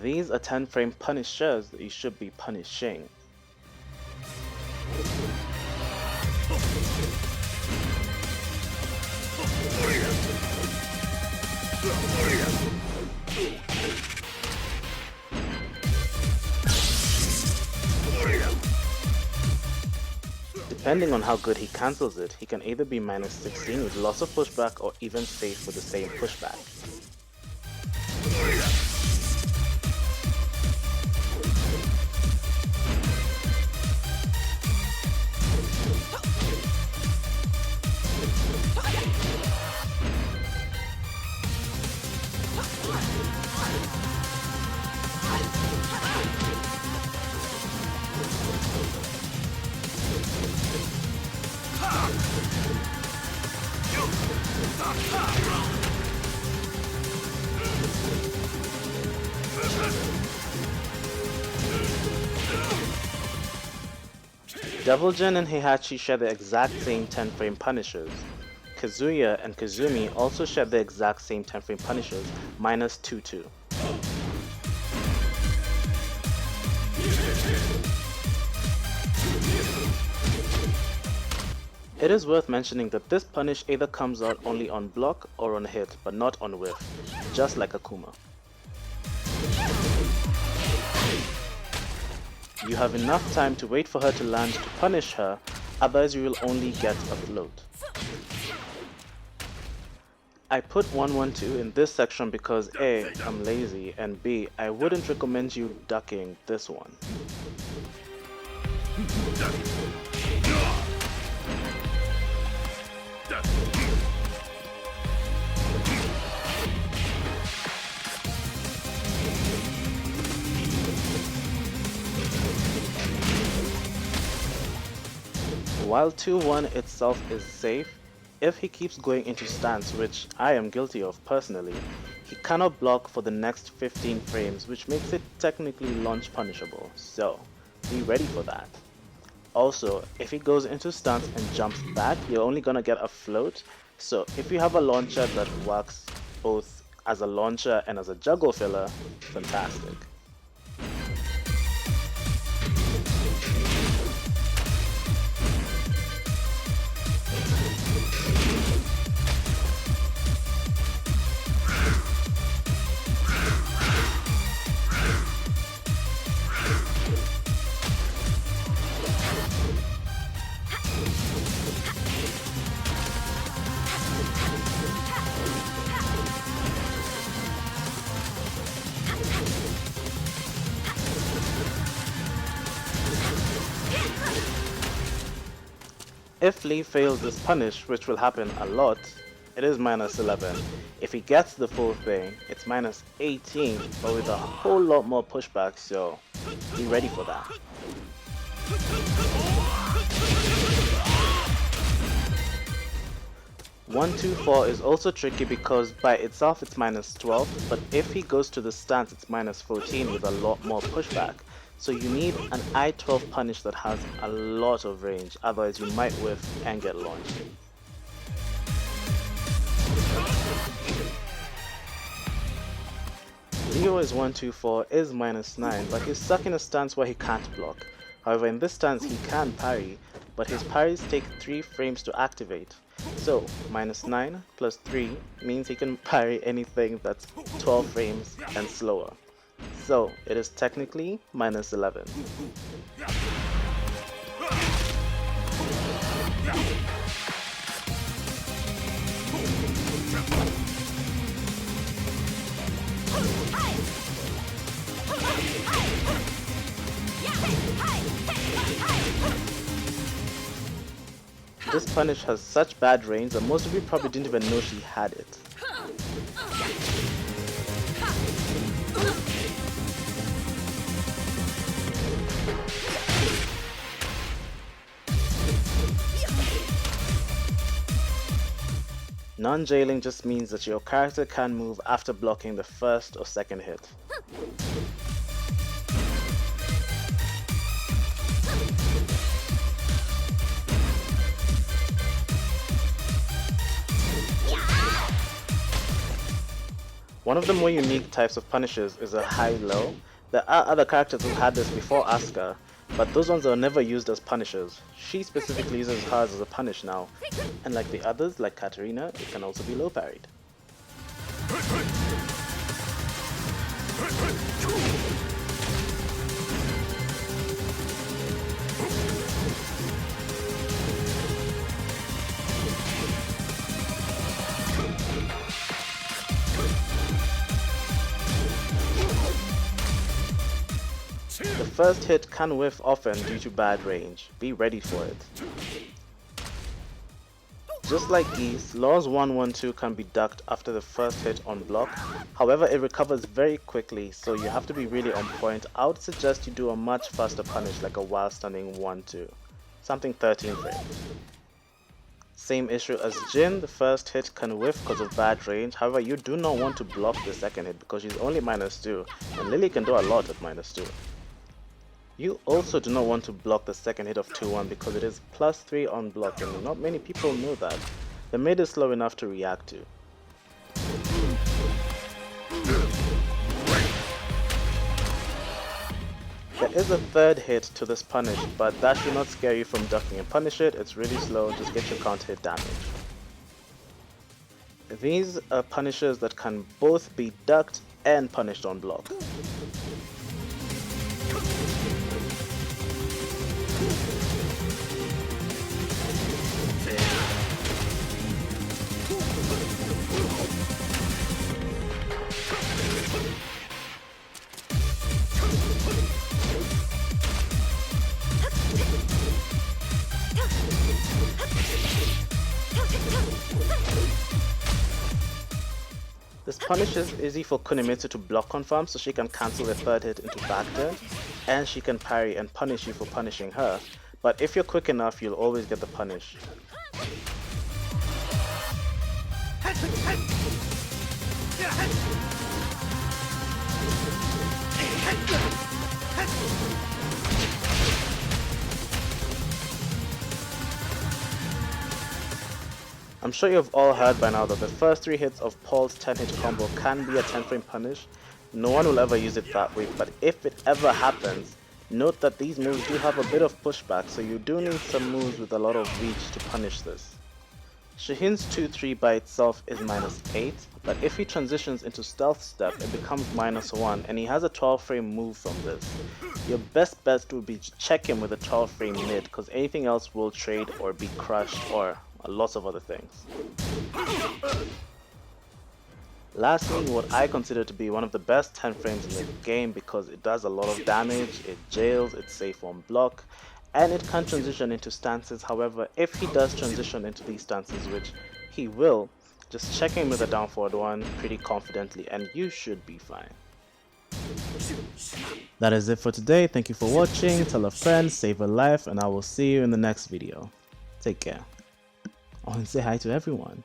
These are 10 frame punishers that you should be punishing. Depending on how good he cancels it, he can either be minus 16 with loss of pushback or even safe with the same pushback. Devil Jin and Heihachi share the exact same 10 frame punishers. Kazuya and Kazumi also share the exact same 10 frame punishers, minus 2-2. It is worth mentioning that this punish either comes out only on block or on hit, but not on whiff, just like Akuma. You have enough time to wait for her to land to punish her, otherwise you will only get a float. I put 1-1-2 in this section because A, I'm lazy, and B, I wouldn't recommend you ducking this one. While 2-1 itself is safe, if he keeps going into stance, which I am guilty of personally, he cannot block for the next 15 frames, which makes it technically launch punishable, so be ready for that. Also, if he goes into stance and jumps back, you're only gonna get a float, so if you have a launcher that works both as a launcher and as a juggle filler, fantastic. If Lee fails this punish, which will happen a lot, it is minus 11. If he gets the full thing, it's minus 18, but with a whole lot more pushback, so be ready for that. One, 2, 4 is also tricky because by itself it's minus 12, but if he goes to the stance it's minus 14 with a lot more pushback. So you need an i12 punish that has a lot of range, otherwise you might whiff and get launched. Leo is 1, 2, 4 is minus 9, but he's stuck in a stance where he can't block. However, in this stance he can parry, but his parries take 3 frames to activate. So, minus 9 plus 3 means he can parry anything that's 12 frames and slower. So, it is technically minus 11. This punish has such bad range that most of you probably didn't even know she had it. Non-jailing just means that your character can move after blocking the first or second hit. One of the more unique types of punishes is a high-low. There are other characters who had this before Asuka, but those ones are never used as punishers. She specifically uses hers as a punish now, and like the others, like Katarina, it can also be low parried. The first hit can whiff often due to bad range. Be ready for it. Just like East, Law's 1-1-2 can be ducked after the first hit on block. However, it recovers very quickly, so you have to be really on point. I would suggest you do a much faster punish like a while stunning 1-2. Something 13 frames. Same issue as Jin, the first hit can whiff because of bad range. However, you do not want to block the second hit because she's only -2, and Lily can do a lot at -2. You also do not want to block the second hit of 2-1 because it is +3 on block, and not many people know that. The mid is slow enough to react to. There is a third hit to this punish, but that should not scare you from ducking and punish it. It's really slow, just get your counter hit damage. These are punishes that can both be ducked and punished on block. This punish is easy for Kunimitsu to block confirm, so she can cancel the third hit into backdash, and she can parry and punish you for punishing her, but if you're quick enough you'll always get the punish. I'm sure you've all heard by now that the first 3 hits of Paul's 10-hit combo can be a 10-frame punish. No one will ever use it that way, but if it ever happens, note that these moves do have a bit of pushback, so you do need some moves with a lot of reach to punish this. Shaheen's 2-3 by itself is -8, but if he transitions into Stealth Step it becomes -1, and he has a 12-frame move from this. Your best bet would be to check him with a 12-frame mid, because anything else will trade or be crushed or lots of other things. Lastly, what I consider to be one of the best 10 frames in the game because it does a lot of damage, it jails, it's safe on block, and it can transition into stances. However, if he does transition into these stances, which he will, just check him with a down forward 1 pretty confidently and you should be fine. That is it for today. Thank you for watching. Tell a friend, save a life, and I will see you in the next video. Take care. Oh, and say hi to everyone.